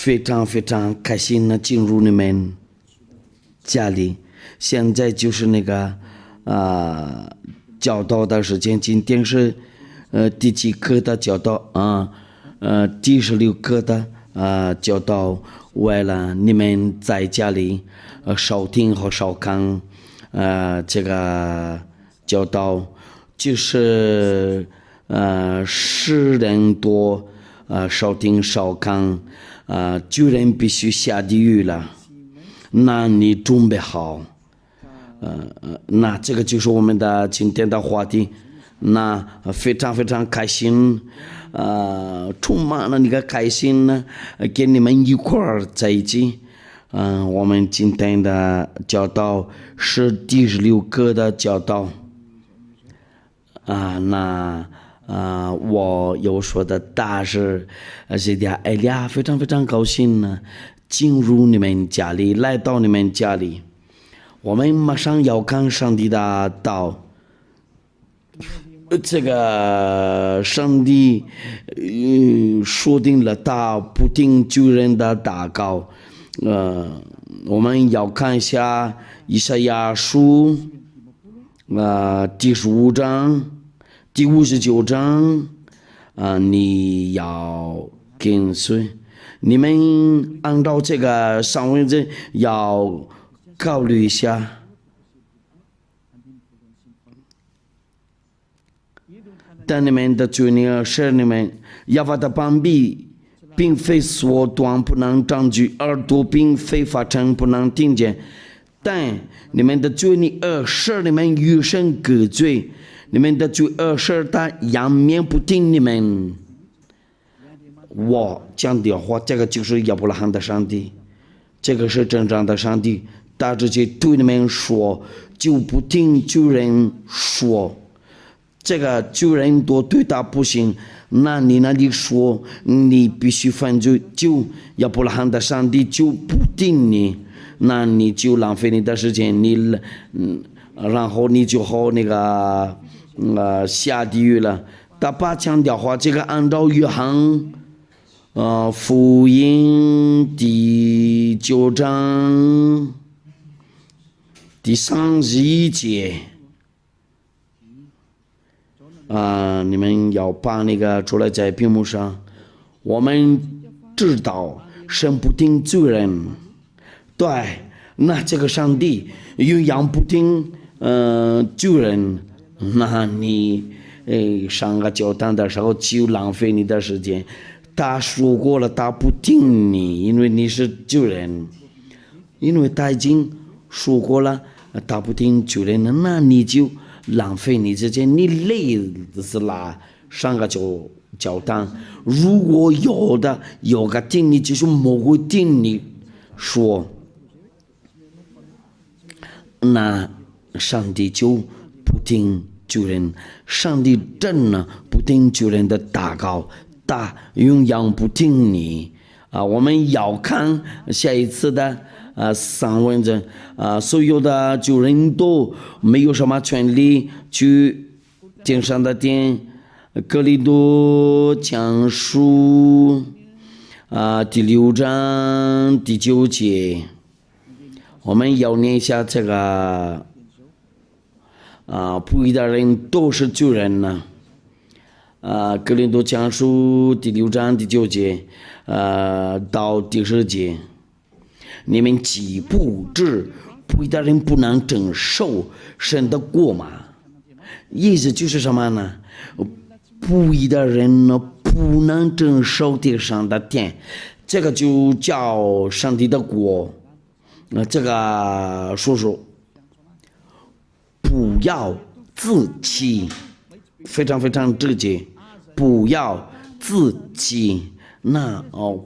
非常非常开心的进入你们家里。现在就是那个教导的时间，今天是第几课的教导啊？第16课的教导，为了你们在家里收听和收看这个教导，就是10人多收听收看9人必须下地狱了，那你准备好？那这个就是我们的今天的话题，那非常非常开心，充满了那个开心呢，跟你们一块儿在一起。我们今天的教导是第16课的教导，我有说的大是这点哎呀，非常非常高兴呢，进入你们家里，来到你们家里。我们马上要看上帝的道，这个上帝说定了他不听救人的祷告。我们要看一下以赛亚书第15章第59章你要跟随，你们按照这个上文字要考虑一下。但你们的罪孽是你们耶和华的膀臂并非缩短不能长举，耳朵并非发沉不能听见，但你们的罪孽是你们与神隔绝，你们的罪是他仰面不听你们。我讲的话，这个就是亚伯拉罕的上帝，这个是真正的上帝，他直接对你们说，就不听旧人说，这个旧人都对他不行，那你那里说你必须犯罪，就亚伯拉罕的上帝就不听你，那你就浪费你的时间，然后你就好那个下地狱了。他把强调话，这个按照约翰福音第9章第31节你们要把那个出来在屏幕上。我们知道神不听罪人，对，那这个上帝又样不听罪人，那你上个教堂的时候就浪费你的时间。他说过了，他不听你，因为你是罪人，因为他已经说过了，他不听罪人，那你就浪费你时间，你累死了。上个教堂，如果有个听你，就是某会听你说，那上帝就不听罪人，上帝真的不听罪人的祷告，他永远不听你我们要看下一次的上文字所有的罪人都没有什么权利去天上的殿。哥林多前书第6章第9节，我们要念一下这个不义的人都是罪人呢。哥林多前书第6章第9节到第10节，你们岂不知不义的人不能承受神的国吗？意思就是什么呢？不义的人呢不能承受地上的殿，这个就叫上帝的国。这个叔叔不要自欺，非常非常直接，不要自欺。那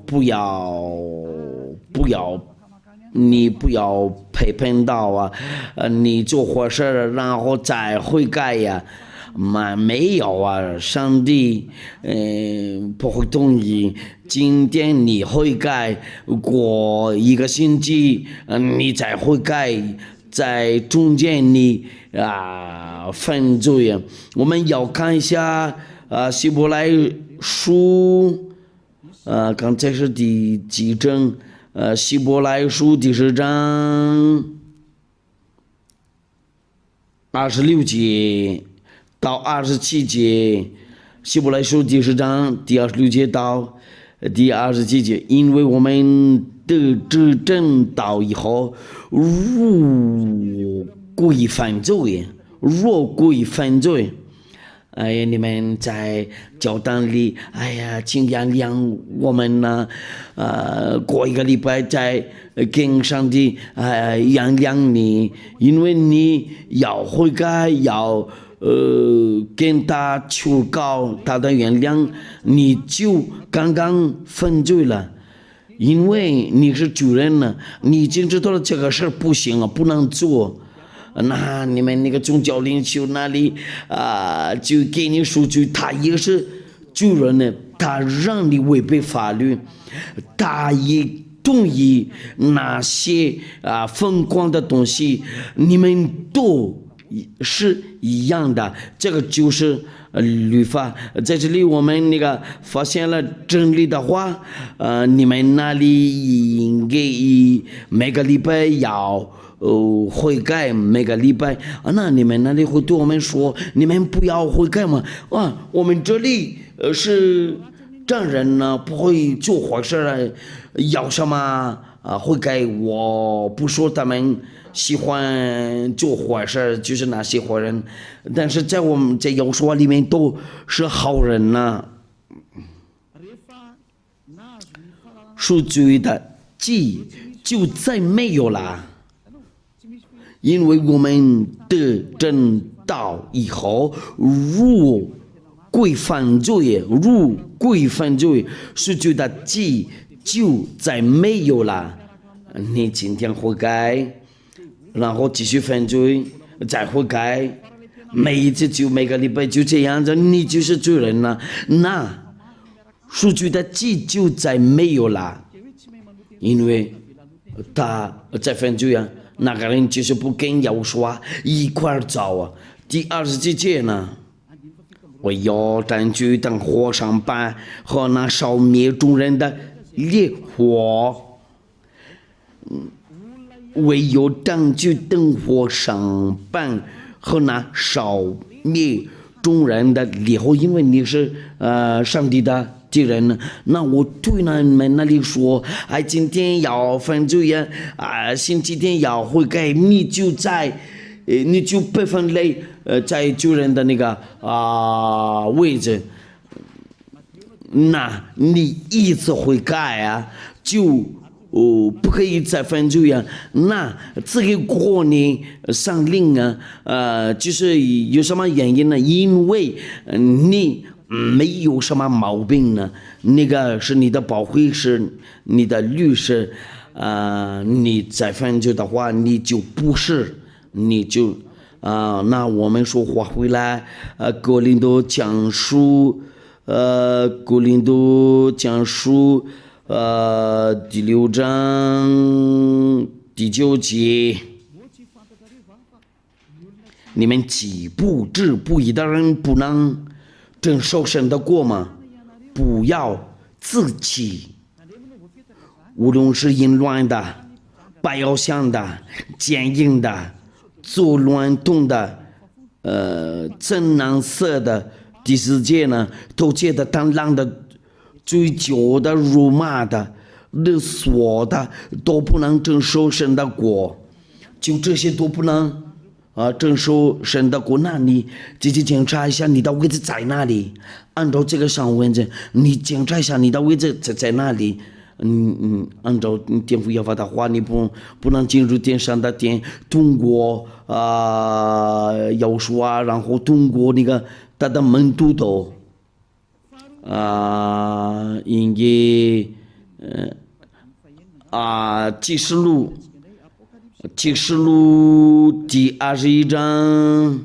不要你不要陪伴到你做坏事然后再悔改呀。没有上帝不会同意。今天你悔改，过1个星期你再悔改，在中间你犯罪。我们要看一下希伯来书刚才是第几章？希伯来书第10章26节到27节，希伯来书第10章第26节到第27节，因为我们得知正道以后，若归犯罪，哎呀，你们在教堂里，哎呀，请原谅我们呢，过一个礼拜再跟上帝原谅你，因为你要悔改，要跟他求告他的原谅，你就刚刚犯罪了。因为你是主人呢，你已经知道了这个事不行啊，不能做。那你们那个宗教领袖那里就给你数据，他也是主人呢，他让你违背法律，他也同意那些疯狂的东西，你们都是一样的，这个就是律法。在这里我们那个发现了真理的话，你们那里应该每个礼拜要悔改，每个礼拜那你们那里会对我们说，你们不要悔改吗？我们这里是这人呢，不会做坏事了，要什么悔改？我不说他们喜欢做坏事，就是那些坏人，但是在我们在耶和华里面都是好人呐。赎罪的祭就再没有了，因为我们得正道以后，如归犯罪，赎罪的祭就再没有了。你今天悔改，然后继续犯罪，再悔改，每一次就每个礼拜就这样子，你就是罪人了。那赎罪的祭就再没有了，因为他在犯罪啊，那个人就是不跟耶和华一块走啊。第27节呢，我要占据等火上板和那烧灭众人的烈火。唯有占据灯火上板和那烧灭众人的烈火，因为你是上帝的敌人呢。那我对你们那里说，今天要犯罪呀，星期天要悔改，你就被分类在主人的那个位置。那你一次悔改就不可以再犯罪呀。那这个过年上令就是有什么原因呢？因为你没有什么毛病呢，那个是你的保护是你的律师，你再犯罪的话，你就不是，你就那我们说话回来，哥林多讲书第6章第9节，你们岂不知不义的人不能承受神的国吗？不要自欺，无论是淫乱的、拜偶像的、奸淫的、作乱动的、真难色的，第4节呢，偷窃的、贪婪的、追究的、辱骂的、勒索的，都不能承受神的国。就这些都不能承受神的国。那你自己检查一下你的位置在哪里，按照这个上文字，你检查一下你的位置在哪里。按照天父耶和华的话，你不能进入天上的殿，通过耶和华，然后通过那个他的门徒都应该启示录第21章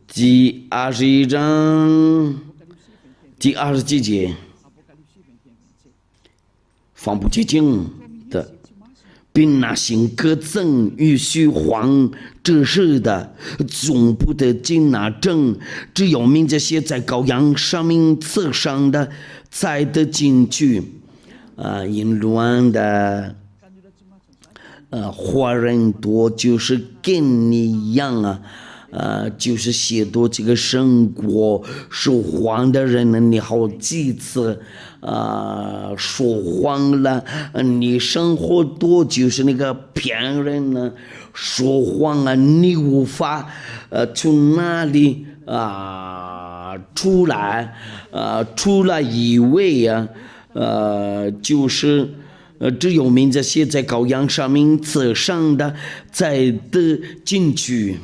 第20几节，放不洁净的并那行各赠与虚晃这事的，总不得进那证，只有名字写在羔羊生命册上的，才得进去。淫乱的华人多，就是跟你一样就是写多这个生活说谎的人呢，你好几次说谎了，你生活多就是那个骗人呢，说谎你无法从哪里出来以为就是只有名字写在羔羊生命册上的才得进去。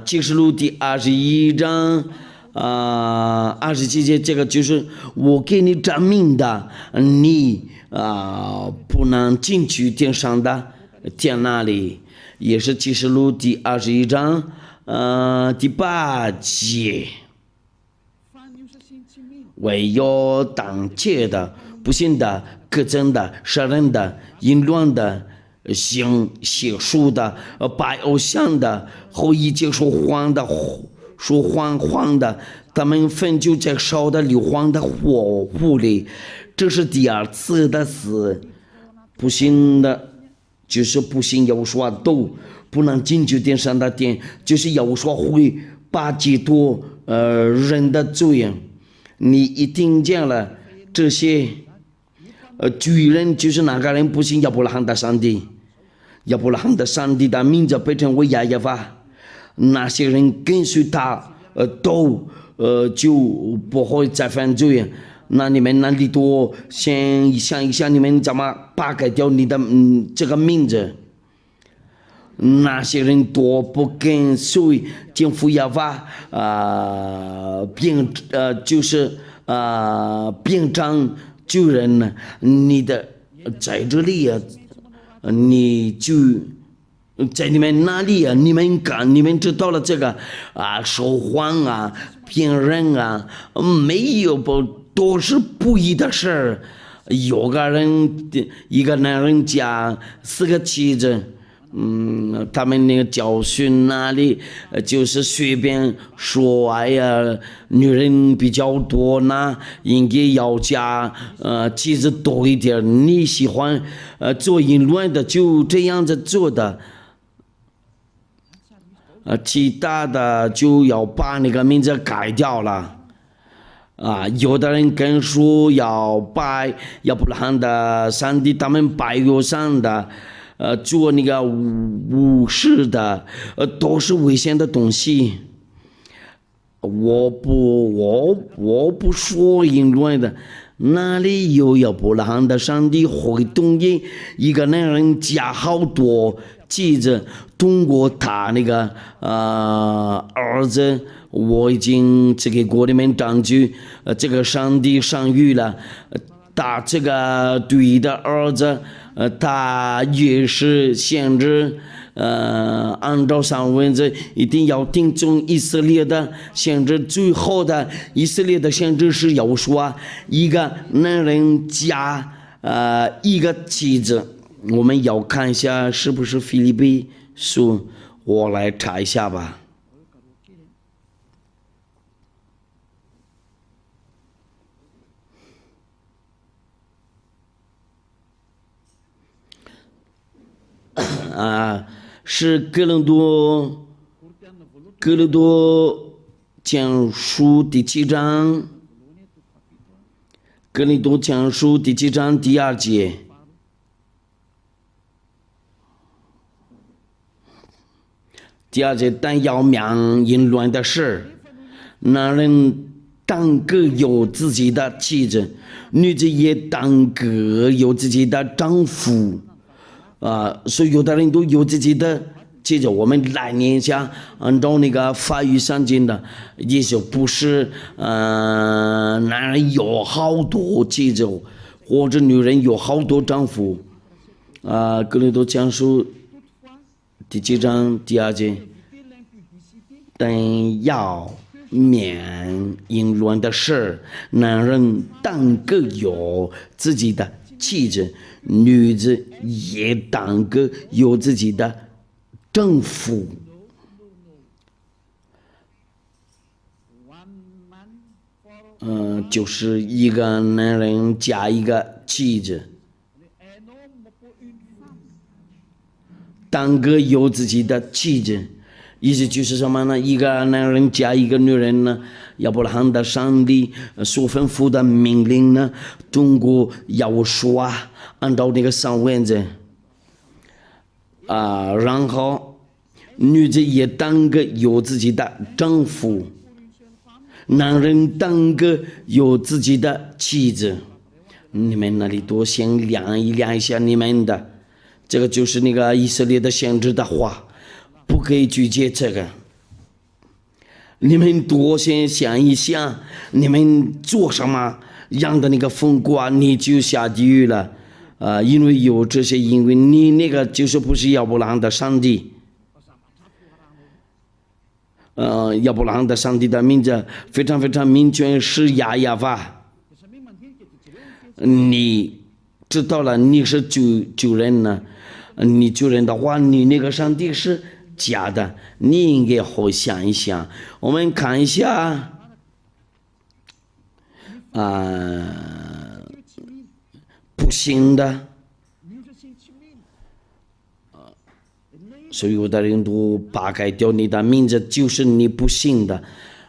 启示录第21章27节，这个就是我给你证明的，你不能进去天上的天那里，也是启示录第21章第8节。唯有当窃的、不信的、各憎的、杀人的、淫乱的、行邪术的、拜偶像的、后一切说谎的，他们分就在烧的硫磺的火湖里，这是第二次的死。不信的，就是不信耶和华都不能进去天上的殿，就是耶和华会把基督人的罪。你一听见了这些巨人，就是哪个人不信亚伯拉罕的上帝，亚伯拉罕的上帝的名字被称为亚耶法，那些人跟随他都就不会再犯罪。那你们哪里多先想一下，你们怎么扒开掉你的这个名字？那些人多不跟随政府要法就是变成救人呢？你的在这里你就在你们那里你们知道了这个说谎骗人没有都是不义的事儿。有个人一个男人家4个妻子。他们那个教训那里就是随便说，哎呀，女人比较多呢，应该要加妻子多一点。你喜欢做淫乱的，就这样子做的。其他的就要把那个名字改掉了。有的人跟说要拜亚伯拉罕的上帝，他们拜有上的。做那个武士的，都是危险的东西。我不说淫乱的，哪里有亚伯拉罕的上帝会同意一个男人加好多妻子，通过他那个儿子，我已经只给国里面证据，这个上帝上谕了，他这个对的儿子。他也是限制，按照上文字一定要听从以色列的限制，最后的以色列的限制是要说一个男人加一个妻子。我们要看一下是不是腓立比书，我来查一下吧。是哥林多前书第7章，哥林多前书第7章第2节。第2节，但要免淫乱的事，男人当各有自己的妻子，女子也当各有自己的丈夫。所以有的人都有自己的妻子，我们来念一下，按照那个法语圣经的，也就不是男人有好多妻子，或者女人有好多丈夫。哥林多前书第7章第2节，但要免淫乱的事，男人当各有自己的妻子，女子也当个有自己的丈夫。就是一个男人加一个妻子，当个有自己的妻子，意思就是什么呢？一个男人加一个女人呢，亚伯拉罕的上帝所吩咐的命令呢，通过耶和华按照那个上文字然后女子也当个有自己的丈夫。男人当个有自己的妻子，你们那里多先量一下你们的，这个就是那个以色列的先知的话，不可以拒绝这个。你们多先想一想，你们做什么样的那个风刮，你就下地狱了。因为有这些，因为你那个就是不是亚伯拉罕的上帝。亚伯拉罕的上帝的名字非常非常明确，是亚法。你知道了，你是主人呢？你主人的话，你那个上帝是假的，你应该好想一想。我们看一下不信的。所以有的人都扒开掉你的名字，就是你不信的，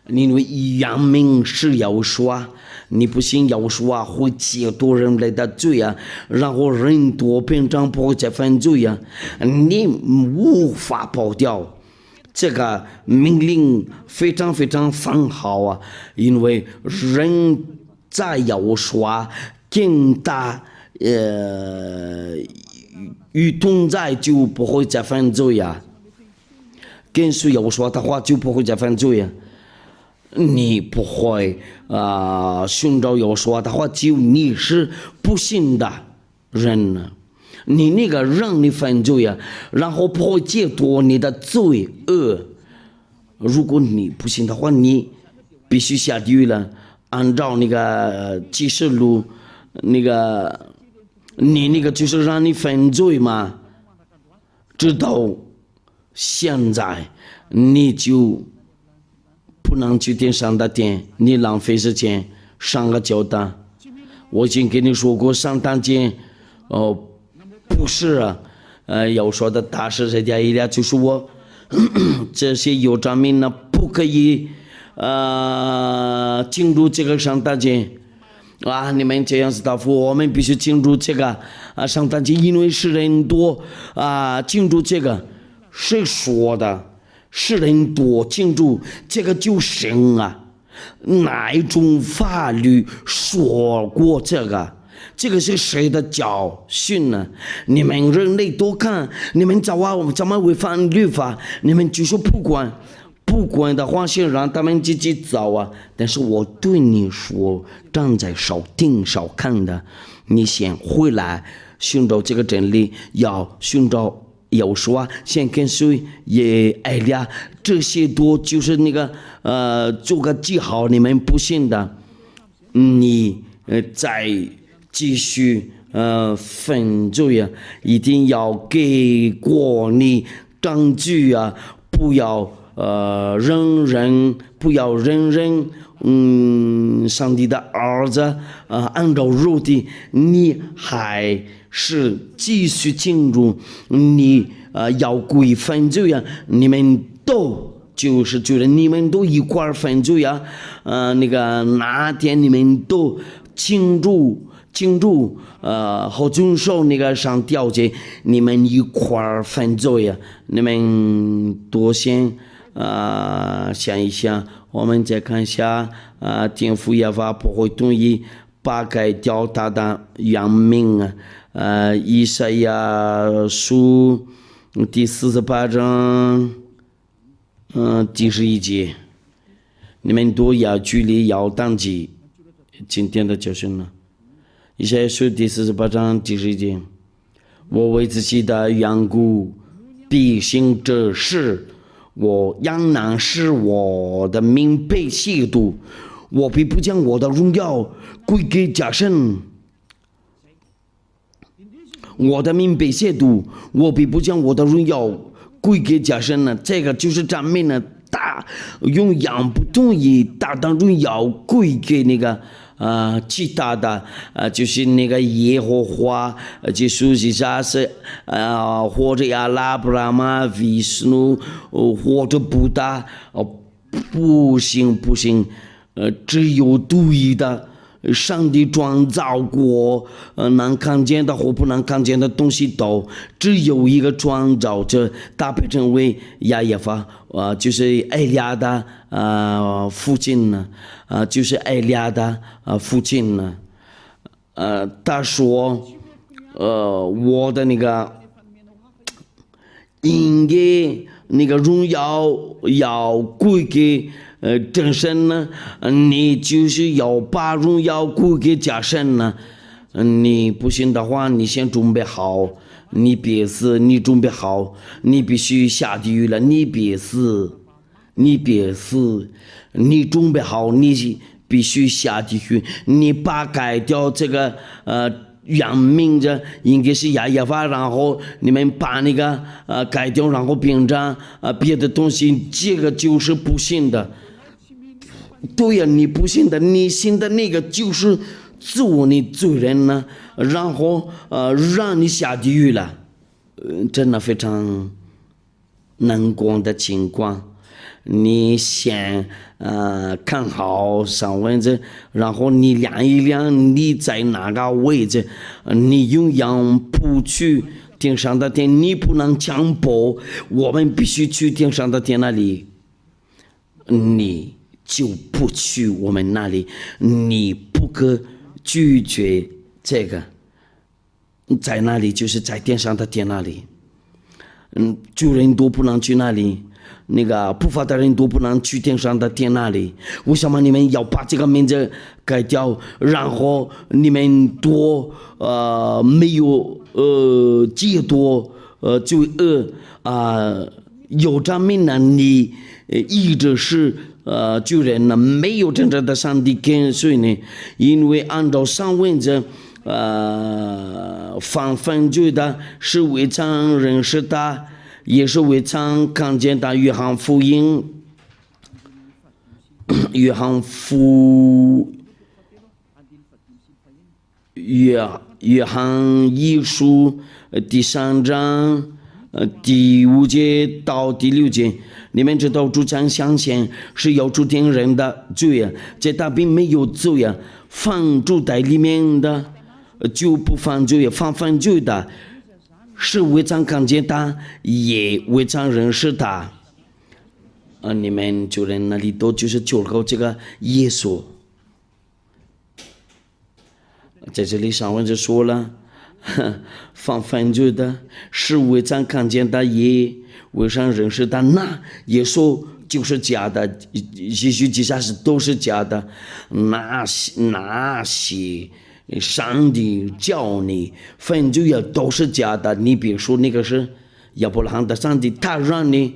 因为扬名是要说，你不信要说会接多人来的罪啊，然后人多平常不会再犯罪啊，你无法跑掉。这个命令非常非常很好啊，因为人在要说更大与同在就不会再犯罪呀，跟随要说的话就不会再犯罪呀。你不会寻找要说的话，就你是不信的人呢。你那个让你犯罪呀，然后不会解脱你的罪恶。如果你不信的话，你必须下地狱了。按照那个启示录那个。你那个就是让你犯罪嘛，直到现在你就不能去天上的殿，你浪费时间上个教堂。我已经跟你说过，上大殿不是要说的大事人家一点就是我这些有证明呢，不可以进入这个上大殿。你们这样子答复，我们必须进入这个上大殿，因为是人多进入这个，谁说的？是人多进入这个就行啊？哪一种法律说过这个？这个是谁的教训呢？你们人类多看，你们怎么违反律法？你们就说不管的话，先让他们自己走啊！但是我对你说，站在少听少看的，你先回来寻找这个真理，要寻找要说，先跟随也爱呀，这些多就是那个做个记号，你们不信的，你再继续犯罪啊，一定要给过你证据啊，不要人人上帝的儿子按照肉体，你还是继续进入，你要故意犯罪啊，你们都就是觉得你们都一块犯罪啊，那个哪天你们都进入好遵守那个上条件，你们一块犯罪啊，你们多先想一想。我们再看一下天父耶和华不会同意扒开掉他的原名以赛亚书第48章第11节，你们都要距离要当记今天的教训了。以赛亚书第48章第11节，我为自己的缘故必行这事，我仍然使我的名被亵渎，我必不将我的荣耀归给假神。我的名被亵渎，我必不将我的荣耀归给假神呢。这个就是赞美呢，用羊不同意大当荣耀归给那个其他的就是那个耶和华，就说是啥是或者阿拉布拉玛、维斯努或者布达，不行，只有独一的。上帝创造过能看见的和不能看见的东西都只有一个创造者，搭配成为亚耶法就是艾利亚的父亲呢就是艾利亚的父亲呢他说我的那个应该那个荣耀要归给真神呢，你就是要把荣耀归给假神呢。你不信的话，你先准备好，你别死，你准备好，你必须下地狱了，你别死，你准备好，你必须下地狱，你把改掉这个原名字应该是亚耶法，然后你们把那个改掉，然后变成别的东西，这个就是不信的。对呀，你不信的，你信的那个就是做你罪人呢，然后让你下地狱了，真的非常难过的情况。你先看好上位置，然后你量一量你在哪个位置，你永远不去天上的天，你不能强迫我们必须去天上的天那里，你就不去我们那里，你不可拒绝这个，在那里就是在天上的天那里，救人都不能去那里，那个不法的人都不能去天上的天那里。为什么你们要把这个名字改掉？然后你们多没有戒多罪恶有这名呢？你一直是救人呢，没有真正的上帝跟随呢，因为按照上文者犯罪的是未曾认识的，也是未曾看见的。约翰福音约翰一书第3章第5节到第6节，你们知道主将相信是要主定人的罪这他并没有罪犯主在里面的就不犯罪，犯罪的是未曾看见他，也未曾认识他。你们救人那里都就是救了这个耶稣。在这里上文就说了，犯罪的是未曾看见他，也未曾认识他，那耶稣就是假的，也许其他是都是假的。那些上帝叫你犯罪也都是假的。你比如说那个是亚伯拉罕的上帝，他让你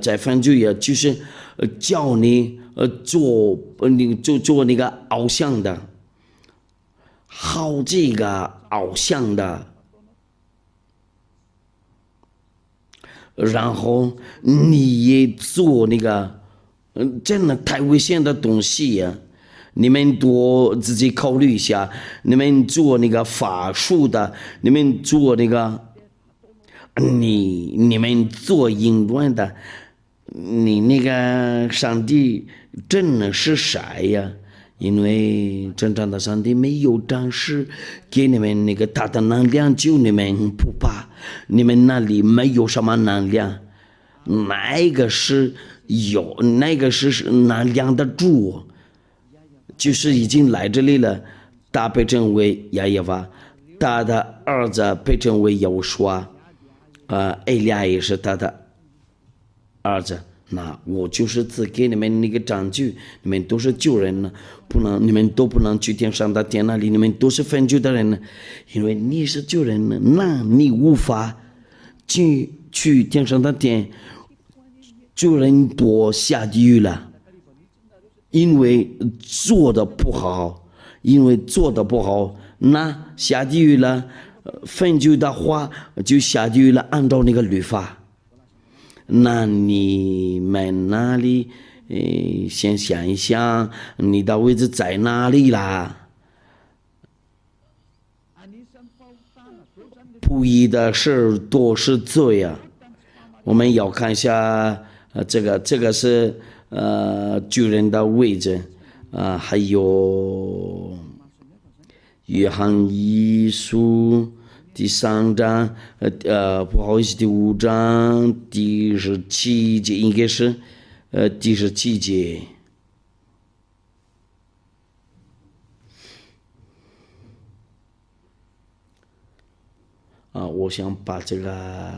在犯罪也就是叫你做那个偶像的，好几个偶像的，然后你也做那个真的太危险的东西呀。你们多自己考虑一下，你们做那个法术的，你们做那个你们做淫乱的，你那个上帝真的是谁呀？因为真正的上帝没有展示给你们那个大的能量，就你们不怕，你们那里没有什么能量，那个是有，那个是能量的主，就是已经来这里了。他被称为亚耶娃，他的儿子被称为耶和华，艾利亚也是他的儿子。那我就是只给你们那个证据，你们都是救人呢，你们都不能去天上的天那里，你们都是犯罪的人呢，因为你是救人呢，那你无法去天上的天，救人多下地狱了，因为做的不好，那下地狱了，分就的话就下去了，按照那个律法。那你们那里，先想一想，你的位置在哪里啦？不义的事都是罪啊！我们要看一下，这个是巨人的位置还有约翰一书第3章，不好意思，第5章第17节，应该是第17节。我想把这个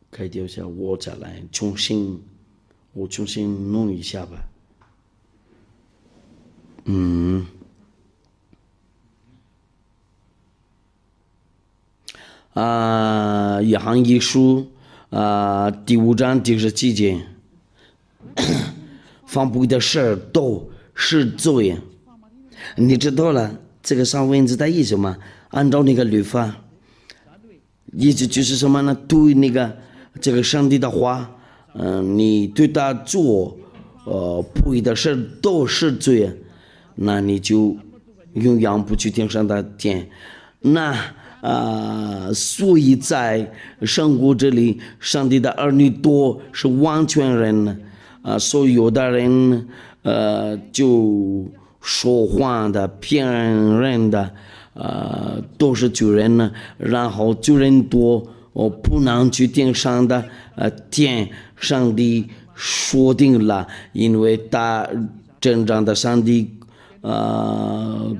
开掉一下，我再来重新弄一下吧。约翰一书第5章第17节，犯不义的事都是罪。你知道了这个上文字的意思吗？按照那个律法，意思就是什么呢？对那个这个上帝的话，你对他做不义的事都是罪，那你就永远不去天上的天。那所以在生活这里，上帝的儿女都是完全人呢，所以有的人就说谎的、骗人的，都是罪人呢。然后罪人多，不能去天上的天，上帝说定了，因为他真正的上帝，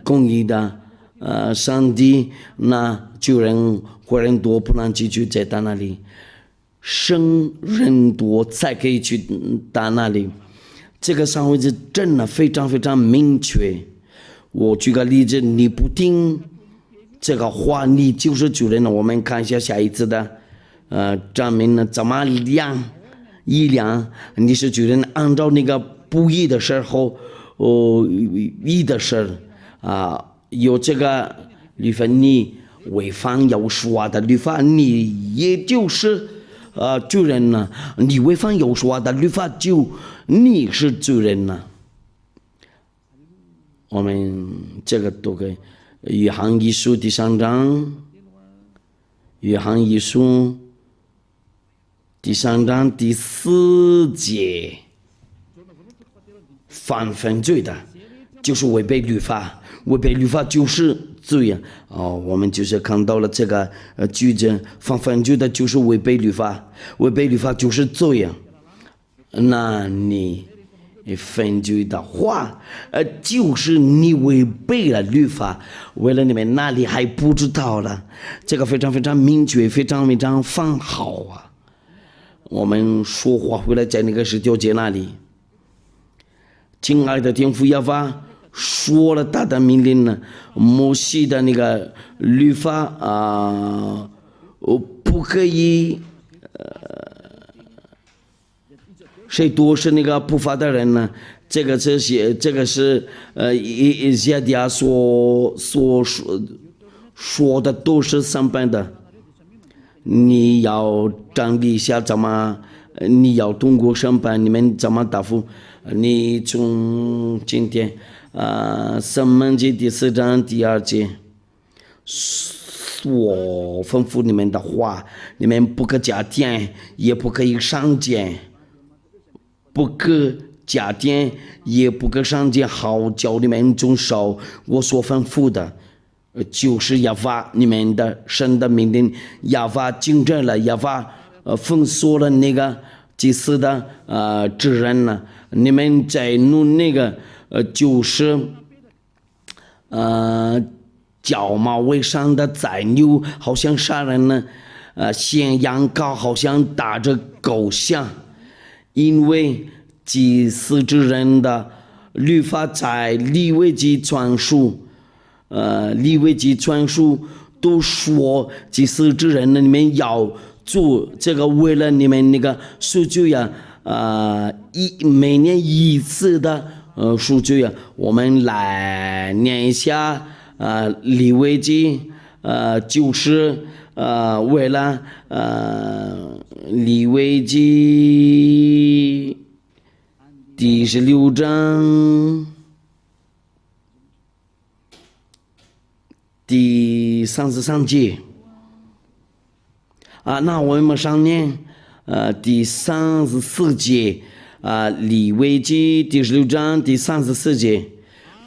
公义的上帝，那罪人坏人多，不能继续在他那里，圣人多才可以去他那里。这个上位置真的非常非常明确。我举个例子，你不听这个话，你就是罪人了。我们看一下下一次的证明呢，怎么量你是罪人，按照那个不义的时候，义的事有这个律法，你违反有说的律法，你也就是罪人呢。你违反有说的律法，就你是罪人呢。我们这个都给约翰一书第3章，约翰一书第3章第4节，犯分罪的就是违背律法，违背律法就是罪呀。我们就是看到了这个句子，犯分罪的就是违背律法，违背律法就是罪呀。那你分罪的话，就是你违背了律法。为了你们那里还不知道了，这个非常非常明确，非常非常放好啊。我们说话回来在那个19节那里，亲爱的天父耶和华说了他的命令呢，摩西的那个律法不可以谁多是那个不法的人呢？这个是以赛亚所说的都是上班的。你要整理一下怎么，你要通过上班，你们怎么答复？你从今天申命记第4章第2节，我吩咐你们的话，你们不可加添，也不可以上减。不可加添，也不可上减，好叫你们遵守我所吩咐的，就是耶和华你们的神的命令。耶和华精正了，耶和华封锁了那个祭司的职任呢。你们在弄那个就是角毛为上的宰牛，好像杀人呢，献羊羔好像打着狗像。因为祭司之人的律法在利未记传述，都说祭司之人呢，你们要做这个，为了你们那个赎罪呀，每年一次的赎罪呀。我们来念一下利未记就是为了利未记第16章第33节那我们上念第34节利未记第16章第34节，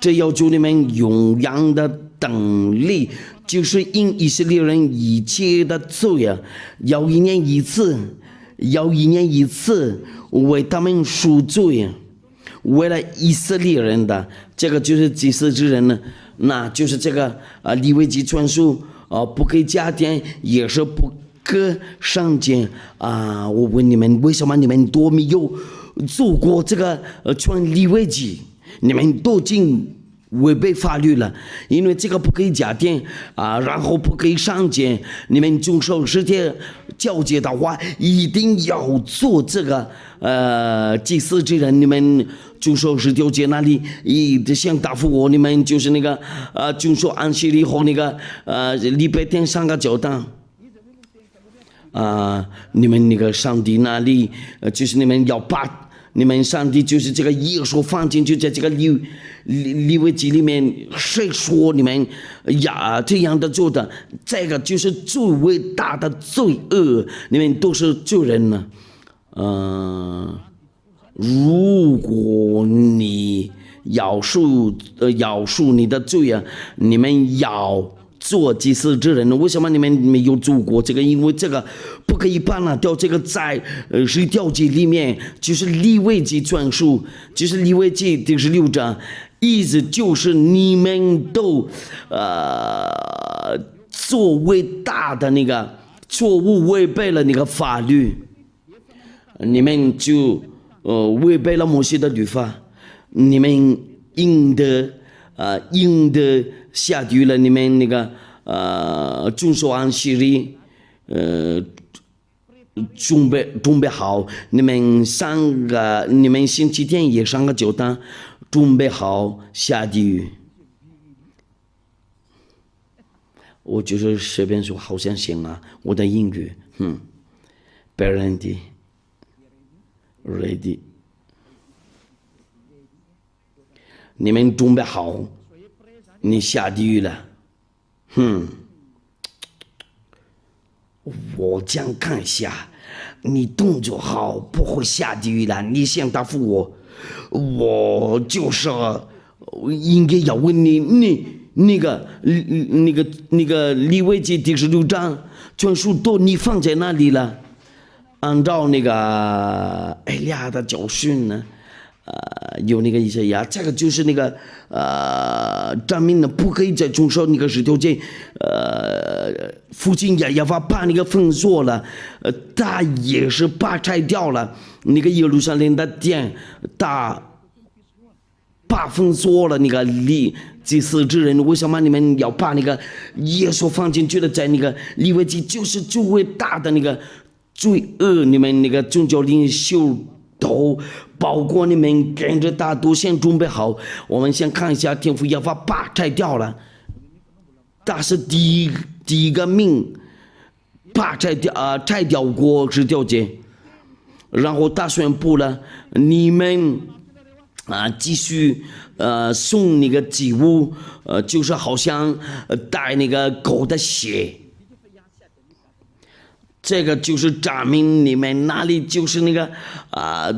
这要求你们永远的等力，就是因以色列人一切的罪要一年一次为他们赎罪，为了以色列人的，这个就是祭司之人呢，那就是这个利未记传书不可以加添，也是不可上减我问你们，为什么你们都没有做过这个传利未记？你们都已经违背法律了，因为这个不可以加添然后不可以上减。你们遵守10条交接的话，一定要做这个祭司之人。你们遵守10条节那里想答复我，你们就是那个遵守安息日和那个礼拜天3个教堂。你们那个上帝那里就是你们要把你们上帝就是这个耶稣放进去，在这个利未记里面，谁说你们这样的做的？这个就是最伟大的罪恶，你们都是罪人呢。如果你要赎你的罪你们要做祭司之人，为什么你们没有做过这个？因为这个不可以办了掉，这个在10条节里面，就是利未记传书，就是利未记第16章，意思就是你们都做伟大的那个错误，违背了那个法律，你们就违背了摩西的律法，你们应得下地狱了。你们那个遵守安息日准备好，你们星期天也上个教堂，准备好下地狱。我就是随便说，好像行我的英语，ready，你们准备好，你下地狱了，我这样看一下，你动作好，不会下地狱了。你想答复我就是应该要问你那个利未记第16章全书都你放在哪里了？按照那个埃利亚的教训呢？有那个以赛亚，这个就是那个证明呢，不可以再遵守那个10条节。父亲也把那个封锁了，他也是把拆掉了那个耶路撒冷的殿，他把封锁了那个祭司之人。为什么你们要把那个耶稣放进去了？在那个利未记就是最伟大的那个罪恶，你们那个宗教领袖都包括你们跟着他都先准备好。我们先看一下天父要把拆掉了，他是第一个命把拆掉过10条节，然后他宣布了你们继续送那个祭物，就是好像带那个狗的血。这个就是证明你们那里就是那个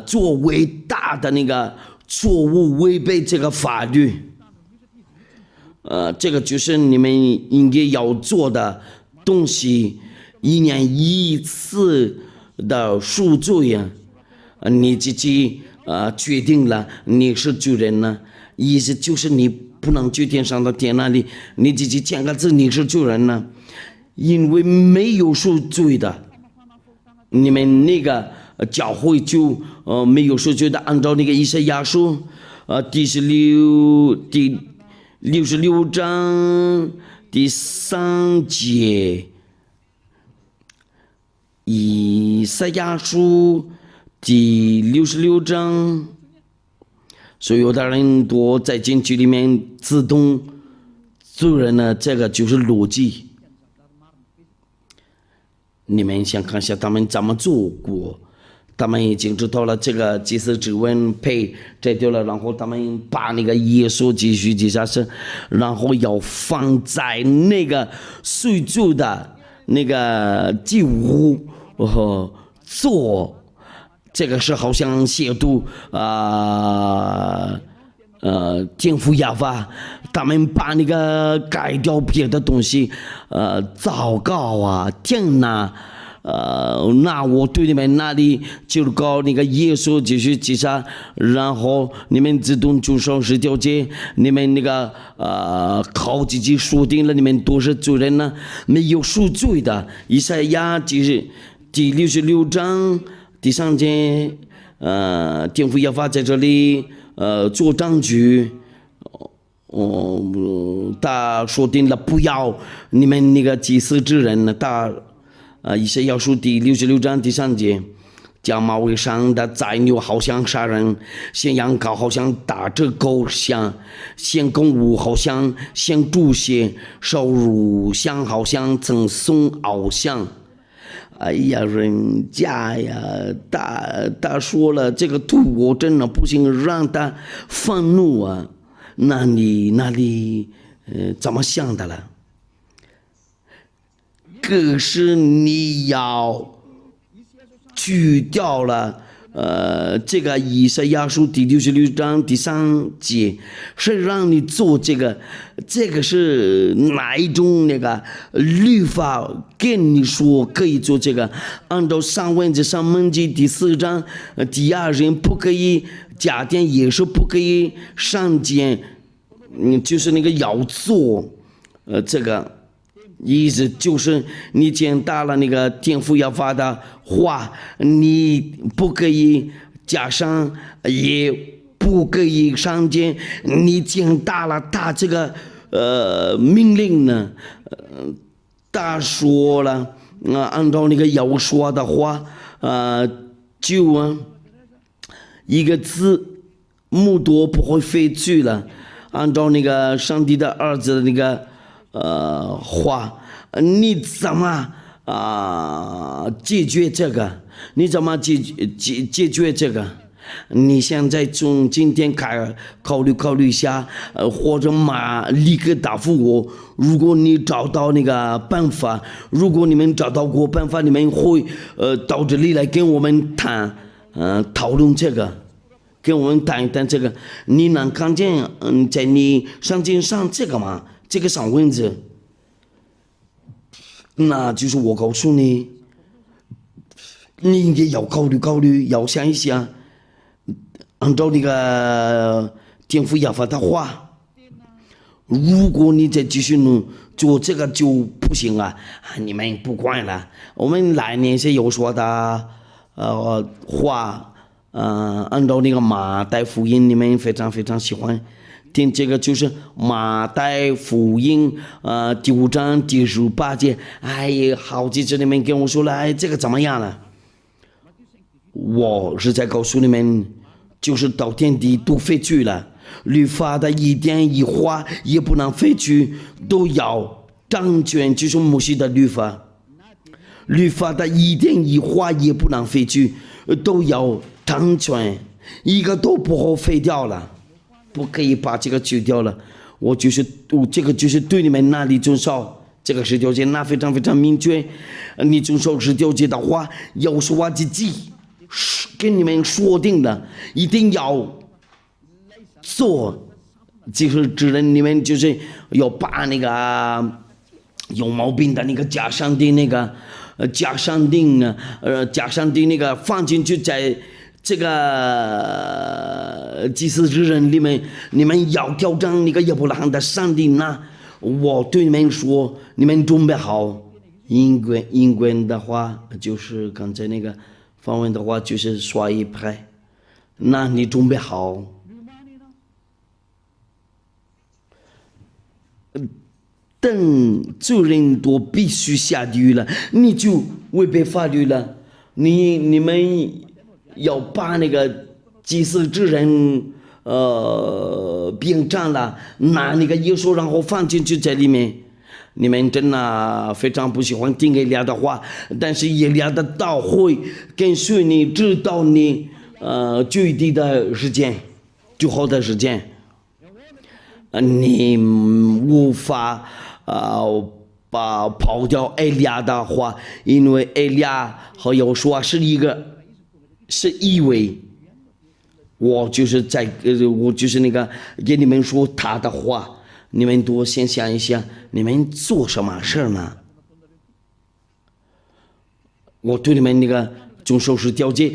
做伟大的那个错误，违背这个法律。这个就是你们应该要做的东西，1年1次的赎罪你自己决定了你是罪人呢，意思就是你不能去天上的天那里，你自己签个字你是罪人呢，因为没有赎罪的，你们那个教会就没有赎罪的。按照那个以赛亚书第66章第3节，以赛亚书第66章，所有的人都在进去里面自动罪人呢，这个就是逻辑。你们想看一下他们怎么做过？他们已经知道了这个祭司指纹被摘掉了，然后他们把那个耶稣继续记下去，然后要放在那个水柱的那个祭物做，这个是好像亵渎天父亚法，他们把那个改掉别的东西，祷告啊，天哪！那我对你们那里就告那个耶稣继续记下，然后你们自动就上十条街，你们那个靠自己说定了，你们都是罪人呢，没有赎罪的。以赛亚第66章第3节，天父亚法在这里做证据。他说定了不要你们那个祭司之人呢，以赛亚书第66章第3节，将马尾上的宰牛好像杀人，献羊羔好像打着狗像，献公物好像献猪血，烧乳香好像赠送偶像。哎呀，人家呀，他说了这个图我真的不行，让他愤怒啊！那你怎么想的了？可是你要去掉了这个以赛亚书第66章第3节，是让你做这个是哪一种那个律法跟你说可以做这个？按照上文字上门记第4章，第2人不可以加点，也是不可以上减，就是那个要做这个。意思就是你见到了那个天父要发的话，你不可以加上，也不可以上减。你见到了他这个命令呢，他说了按照那个要说的话，就一个字目多不会废去了，按照那个上帝的儿子的那个话，你怎么解决这个？你怎么解决这个？你现在从今天考虑一下，或者立刻答复我。如果你找到那个办法，如果你们找到过办法，你们会到这里来跟我们讨论这个。跟我们谈一谈这个，你能看见在你圣经上这个吗？这个上文字，那就是我告诉你，你应该要考虑，要想一想，按照那个天父亚法的话，如果你再继续做这个就不行啊！你们不管了，我们来年是有说的话。按照那个马太福音，你们非常非常喜欢听这个，就是马太福音第5章第18节。哎呀，好几次你们跟我说了，哎，这个怎么样了？我是在告诉你们，就是到天地都废去了，律法的一点一划也不能废去，都要掌权，就是摩西的律法。律法的一点一划也不能废去，都要掌权，一个都不好废掉了，不可以把这个去掉了。这个就是对你们那里遵守这个10条诫，那非常非常明确。你遵守10条诫的话，要是我自己跟你们说定了，一定要做，就是指人你们就是要把那个有毛病的那个加上的那个加上的那个放进去在这个祭司之人里面，你们要挑战那个亚伯拉罕的上帝呢？我对你们说，你们准备好。英文的话就是刚才那个方文的话就是刷一排，那你准备好。等罪人都必须下地狱了，你就违背法律了。你们要把那个祭司之人兵站了，拿那个耶稣然后放进去在里面。你们真的非常不喜欢听耶利亚的话，但是耶利亚的道会跟随你，直到你最低的时间，最后的时间，你无法跑掉耶利亚的话，因为耶利亚和耶稣啊是一位。我就是那个给你们说他的话。你们多先想一想，你们做什么事呢？我对你们那个遵守是条件，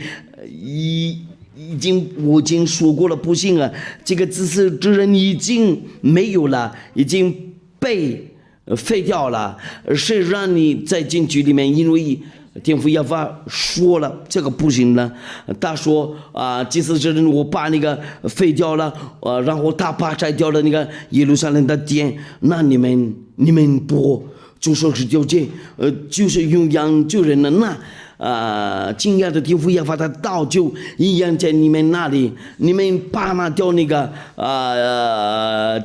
我已经说过了，不行啊，这个自私之人已经没有了，已经被废掉了。谁让你在进去里面？因为天父耶和华说了，这个不行了。他说祭司之人，我把那个废掉了，然后他把摘掉了那个耶路撒冷的殿。那你们不就说是条件，就是用羊救人了。那敬仰的天父耶和华的道就一样在你们那里。你们把掉那个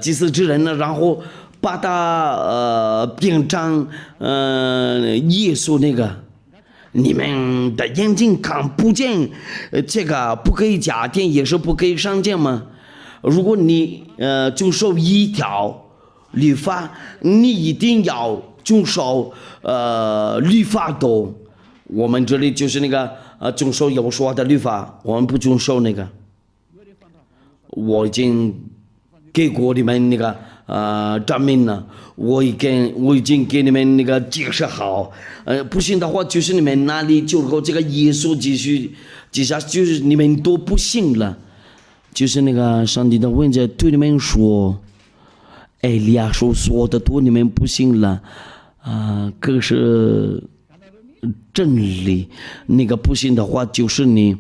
祭司之人了，然后把他变成耶稣那个。你们的眼睛看不见，这个不可以加添，也是不可以上见吗？如果你遵守一条律法，你一定要遵守律法的。我们这里就是那个遵守耶和华的律法，我们不遵守那个。我已经给过你们那个证明了，我已经给你们那个解释好。不信的话，就是你们那里就和这个耶稣继续，接下就是你们都不信了。就是那个上帝的文字对你们说，哎，利亚说的多，你们不信了可是真理。那个不信的话，就是你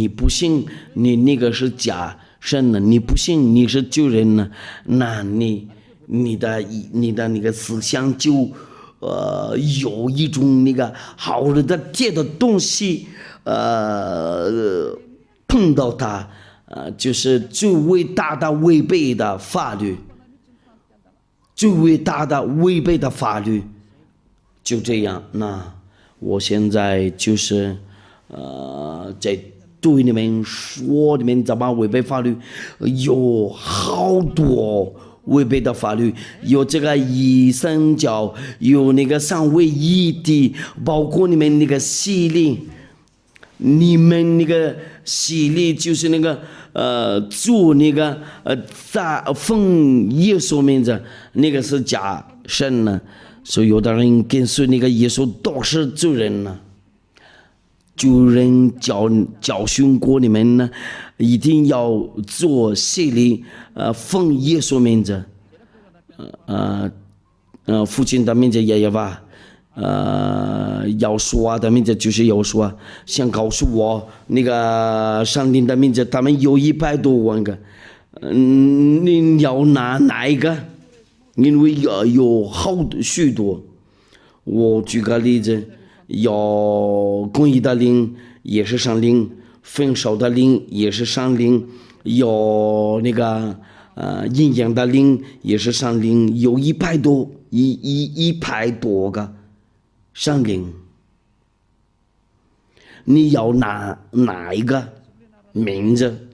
不信，你那个是假神呢，你不信你是救人呢，那你的那个思想就有一种那个好人的铁的东西碰到它就是最伟大的违背的法律，最伟大的违背的法律。就这样，那我现在就是在对你们说，你们怎么违背法律？有好多违背的法律，有这个一神教，有那个三位一体，包括你们那个洗礼，你们那个洗礼就是那个做那个奉耶稣名字，那个是假神呢。所以有的人跟随那个耶稣都是罪人呢。主人教训过你们呢，一定要做洗礼，奉耶稣名字，父亲的名字也有吧，要说的名字就是要说，想告诉我那个上帝的名字，他们有100多万个，你要拿哪一个？因为有许多，我举个例子。有公义的灵也是上灵，分手的灵也是上灵，有那个阴阳的灵也是上灵，有100多个上灵。你要拿哪一个名字？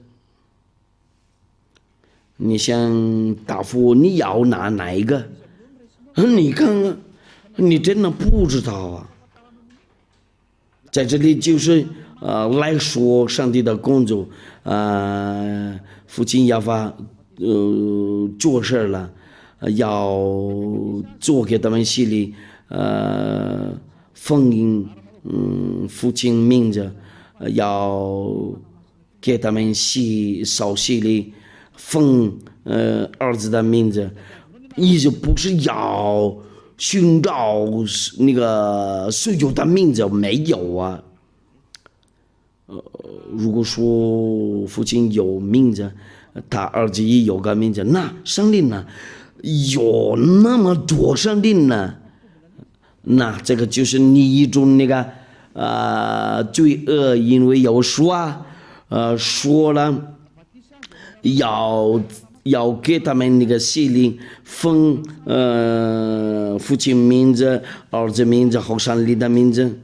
你想答复你要拿哪一个？你看看，你真的不知道啊。在这里就是来说上帝的工作，父亲要发做事了，要做给他们洗礼，奉父亲名字，要给他们烧洗礼，奉儿子的名字，意思不是要寻找那个所有的名字，没有啊。如果说父亲有名字，他儿子也有个名字，那上帝呢？有那么多上帝呢？那这个就是你一种那个罪恶，因为有说了要要给他们那个洗礼，奉父亲名字、儿子名字和上帝的名字。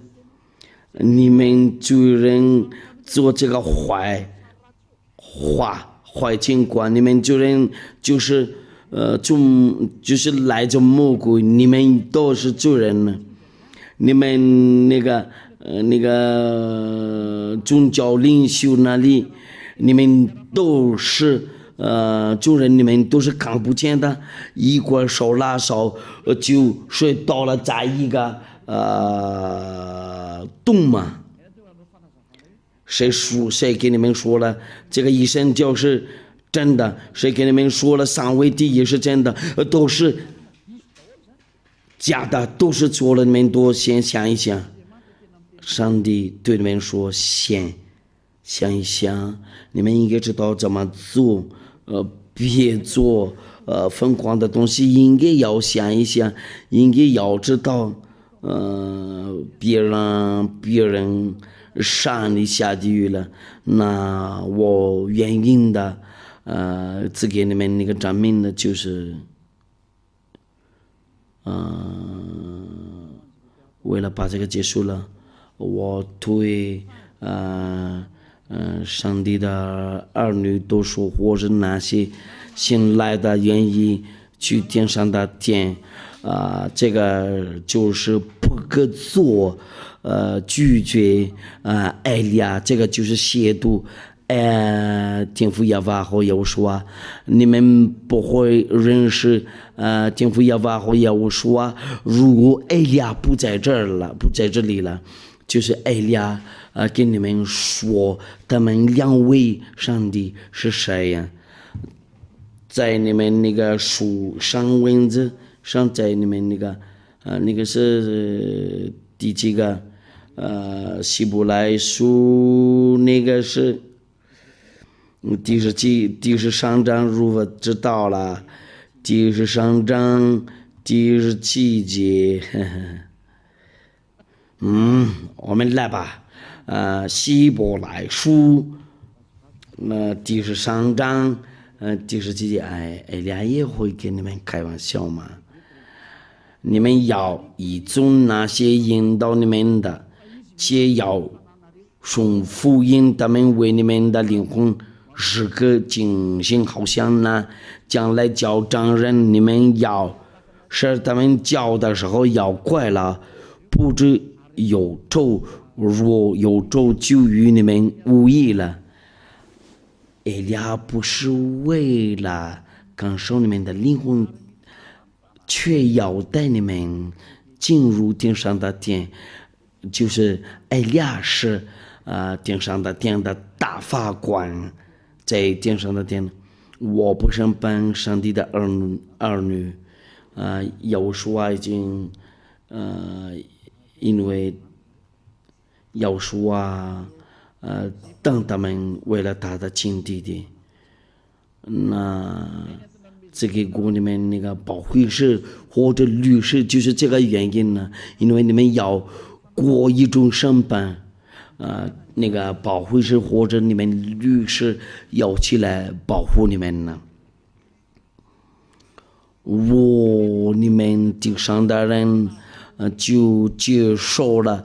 你们主人做这个坏情况，你们主人就是就是来自魔鬼，你们都是主人呢。你们那个宗教领袖那里，你们都是主人，你们都是看不见的，一会儿手拉手就睡到了在一个洞嘛。谁给你们说了这个一神就是真的？谁给你们说了三位一体是真的？都是假的，都是错了。你们多先想一想。上帝对你们说：先想一想，你们应该知道怎么做，别做疯狂的东西，应该要想一想，应该要知道，别人上你下地狱了，那我原因的，只给你们那个证明的就是，为了把这个结束了，我对上帝的儿女都说，或者那些新来的愿意去天上的天，这个就是不可做，拒绝爱呀，这个就是亵渎。天父耶和华和耶和华，你们不会认识天父耶和华和耶和华。如果艾利亚不在这里了，就是艾利亚跟你们说，他们两位上帝是谁呀？在你们那个书上文字上，在你们那个是第几个？希伯来书那个是第13章，如果知道了，第13章第17节，我们来吧，希伯来书，第13章，第17节，艾利亚也会跟你们开玩笑嘛？你们要依从那些引导你们的，且要送福音，他们为你们的灵魂时刻警醒，好像呢，将来叫丈人，你们要是他们叫的时候要快了，不知有咒，若有咒就与你们无益了。艾利亚不是为了感受你们的灵魂，却要带你们进入天上的殿，就是艾利亚是天上的殿的大法官。在天上的殿，我不是本上帝的儿女，有时候已经，因为有时候等他们为了他的亲弟弟，那这个国里面那个保惠师或者律师，就是这个原因呢，因为你们要过一种审判，那个保惠师或者你们律师要起来保护你们呢。你们地上的人就接受了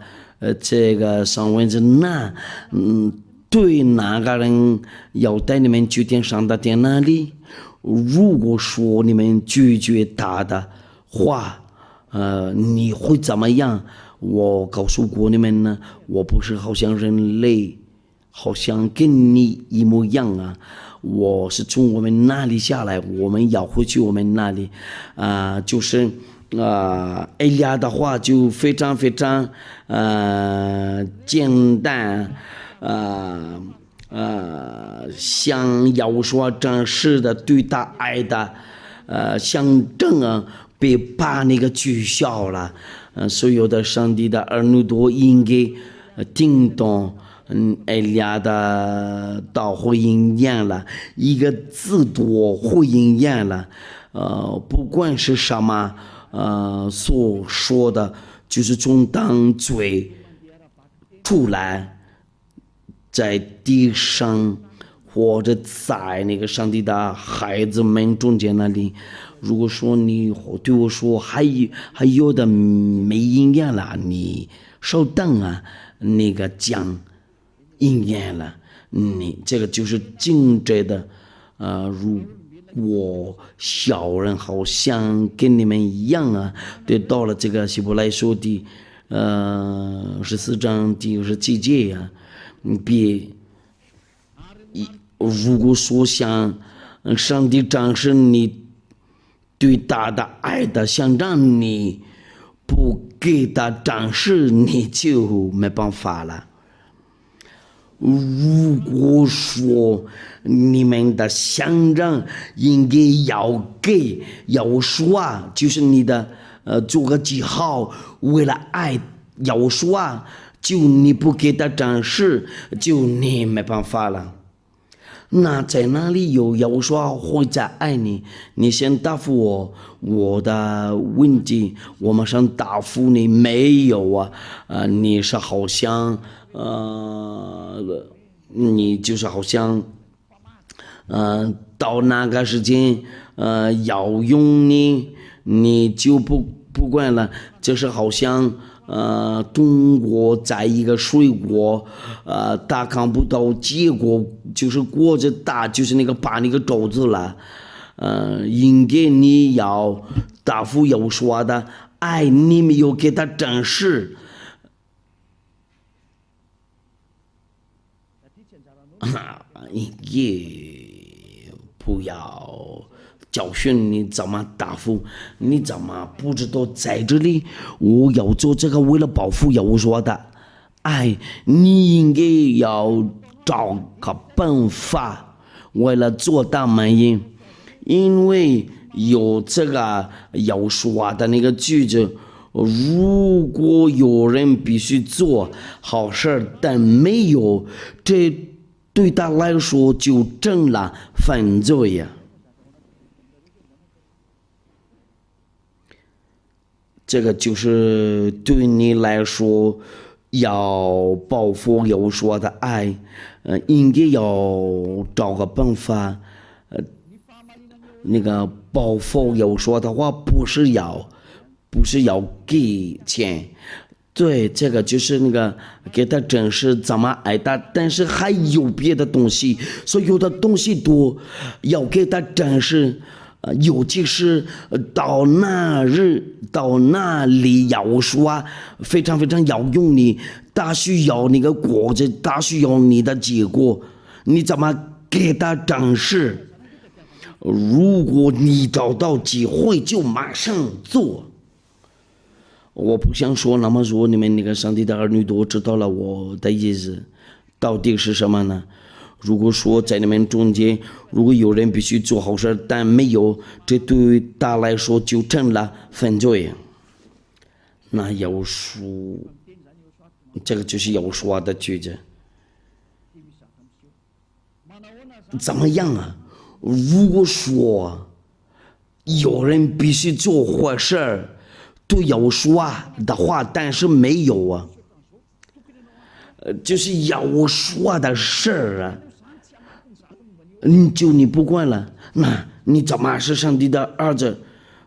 这个上文字，对哪个人要带你们去天上的殿那里？如果说你们拒绝他的话，你会怎么样？我告诉过你们呢，我不是好像人类，好像跟你一模一样啊。我是从我们那里下来，我们要回去我们那里，就是艾利亚的话就非常非常简单，像要说真实的对他爱的象征被把那个取消了。所有的上帝的儿女都应该听懂艾利亚的道会应验了，一个字多会应验了，不管是什么所说的，就是从当嘴出来，在地上或者在那个上帝的孩子们中间那里，如果说你对我说还有的没应验了，你稍等啊，那个讲应验了，你这个就是精致的，如果小人好像跟你们一样啊，对，到了这个希伯来书的14章第27节呀，别如果说像上帝展示你对他的爱的想让你不给他展示，你就没办法了。如果说你们的想让应该要说，就是你的做个记号，为了爱要说，就你不给他展示，就你没办法了。那在哪里有要说会在爱你？你先答复我的问题，我马上答复你没有啊？你是好像你就是好像到那个时间要用你就不管了，就是好像中国在一个水果他看不到结果，就是果子大，就是那个把那个肘子了，应该你要答复要说的爱，你没有给他展示，也不要教训你怎么答复，你怎么不知道在这里我要做这个为了保护要说的爱，你应该要找个办法为了做到满意，因为有这个要说的那个句子，如果有人必须做好事但没有，这对他来说就成了犯罪呀。这个就是对你来说要报复要说的爱，应该要找个办法，那个报复要说的话不是要给钱，对，这个就是那个给他展示怎么爱他，但是还有别的东西，所有的东西都要给他展示。尤其是到那里要说非常非常要用你，他需要那个果子，他需要你的结果，你怎么给他展示？如果你找到机会就马上做。我不想说那么说，你们那个上帝的儿女都知道了我的意思到底是什么呢？如果说在你们中间，如果有人必须做好事但没有，这对他来说就成了犯罪。那要说这个就是要说的句子，怎么样啊？如果说有人必须做坏事都要说的话，但是没有啊，就是要说的事啊，你不管了，那你怎么是上帝的儿子？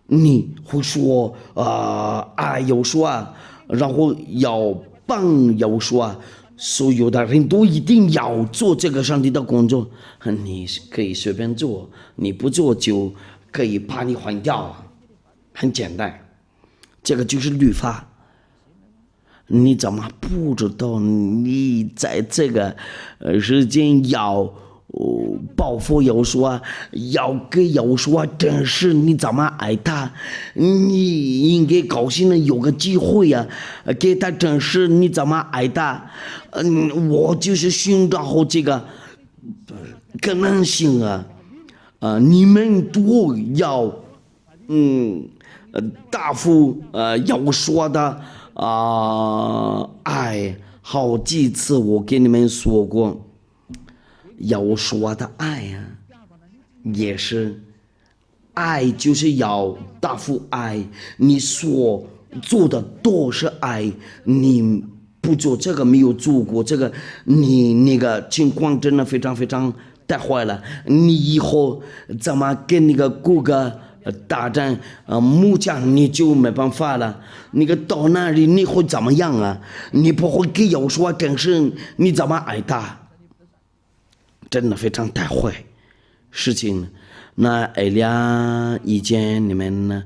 你会说要说，然后要帮要说，所有的人都一定要做这个上帝的工作，你可以随便做，你不做就可以把你换掉，很简单，这个就是律法。你怎么不知道你在这个时间要报复要说，要给要说，真是你怎么爱他？你应该高兴的有个机会呀，给他真是你怎么爱他？我就是寻找这个可能性啊，你们都要答复要说的爱，好几次我跟你们说过。要说的爱呀，也是爱，就是要答复爱，你所做的都是爱，你不做这个没有做过这个，你那个情况真的非常非常带坏了。你以后怎么跟那个谷歌大战木匠你就没办法了。那个到那里你会怎么样啊？你不会给有说真是你怎么挨打？真的非常带坏事情。那挨了以前你们呢，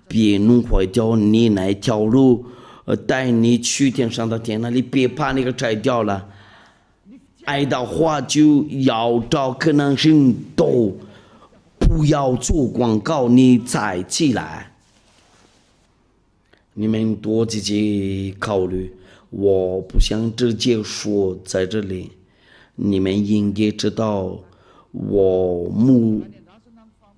别弄坏掉你那条路，带你去天上的天那里，别把那个摘掉了。挨的话就要找可能性都不要做广告，你再起来。你们多自己考虑，我不想直接说在这里。你们应该知道我目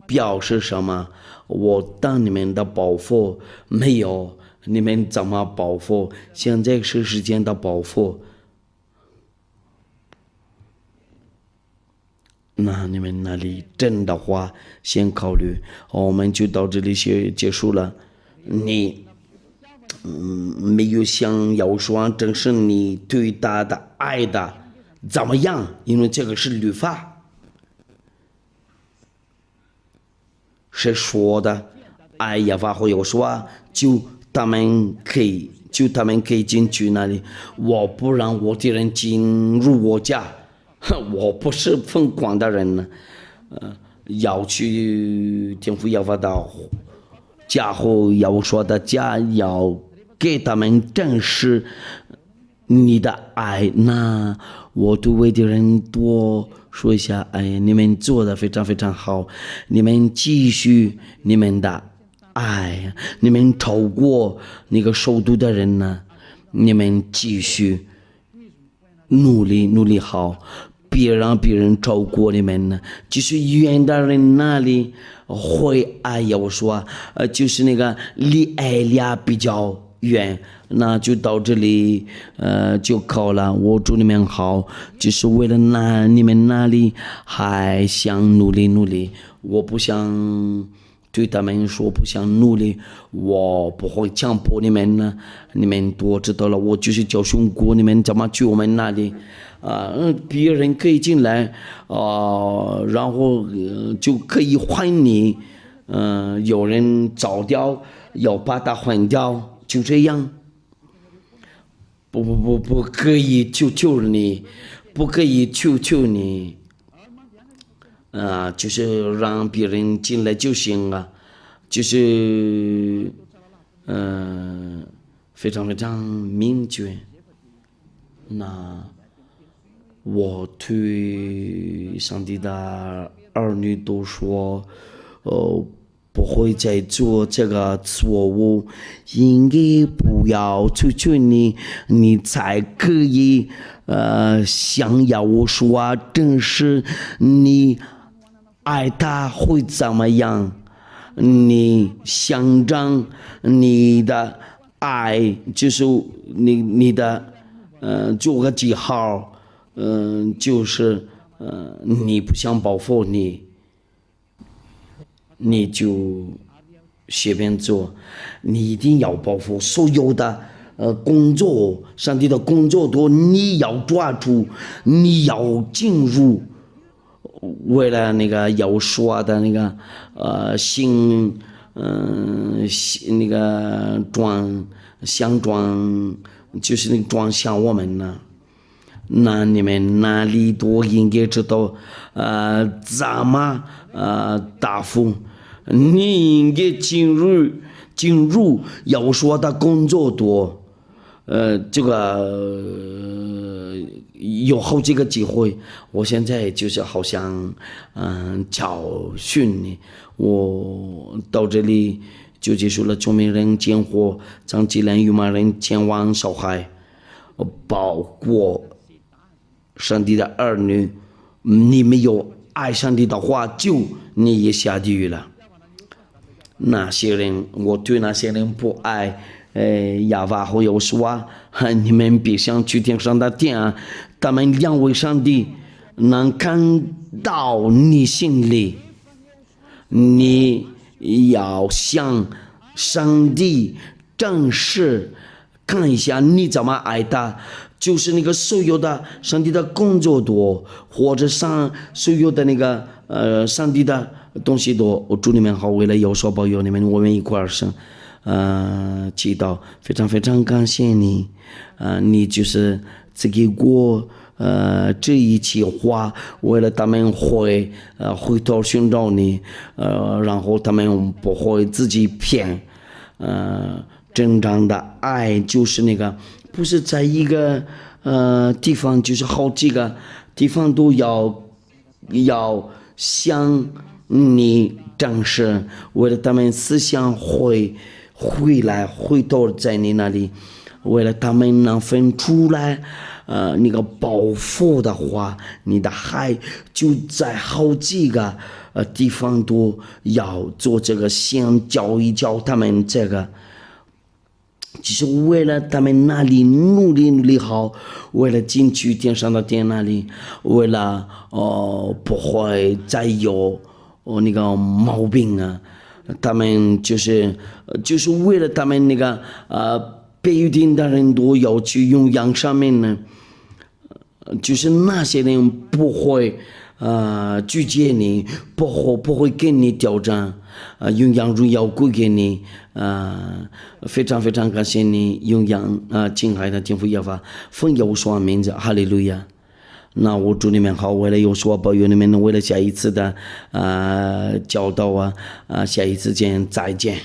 标是什么，我当你们的保护没有，你们怎么保护？现在是时间的保护。那你们那里真的话，先考虑，我们就到这里结束了。你没有想要说，正是你对他的爱的怎么样？因为这个是律法，谁说的？哎呀，法会有说，就他们可以进去那里，我不让我的人进入我家。我不是疯狂的人呢，要去天父要发到家后要说的家，要给他们证实你的爱。那我对我的人多说一下，哎，你们做的非常非常好，你们继续你们的爱，你们超过那个首都的人呢，你们继续努力好。别让别人超过你们呢，就是远的人那里会哎呀，我说就是那个离爱俩比较远，那就到这里就考了。我祝你们好，就是为了你们那里还想努力，我不想对他们说不想努力，我不会强迫你们呢。你们都知道了，我就是教训过你们怎么去我们那里。别人可以进来，然后就可以换你，有人找掉，要把它换掉，就这样。不可以救你，不可以求你，就是让别人进来就行了，就是非常非常明确。那我对上帝的儿女都说，不会再做这个错误，应该不要求求你才可以，想要我说，真是你爱他会怎么样？你想让你的爱，就是你的，做个记号。就是你不想保护你就随便做，你一定要保护所有的工作，上帝的工作多，你要抓住，你要进入，为了那个要说的那个那个想装，就是那个装像我们呢。那你们哪里都应该知道，怎么答复？你应该进入要说的工作多，这个有好几个机会。我现在就是好像教训你，我到这里就结束了。聪明人见货，长技能，愚昧人前往小孩，包括上帝的儿女，你没有爱上帝的话，就你也下地狱了。那些人，我对那些人不爱，亚巴和有说，你们别想去天上的天，他们两位上帝能看到你心里，你要向上帝正式看一下你怎么爱他。就是那个所有的上帝的工作多，或者所有的那个上帝的东西多。主你们好，为了有所保佑你们，我们一块儿祈祷，非常非常感谢你，你就是赐给我这一句话，为了他们回头寻找你，然后他们不会自己骗，真正的爱就是那个，不是在一个地方，就是好几个地方都要向你正视，为了他们思想回头在你那里，为了他们能分出来那个报复的话，你的爱就在好几个地方都要做这个，先教一教他们这个，就是为了他们那里努力好，为了进去天上的天那里，为了不会再有那个毛病啊。他们就是为了他们那个被预定的人都要去用羊上面呢，就是那些人不会拒绝你，不会跟你挑战，用羊荣耀归给你，非常非常感谢你，用羊亲爱的天父耶和华，奉耶和华名字，哈利路亚。那我祝你们好，为了有所保佑你们，为了下一次的教导下一次见，再见。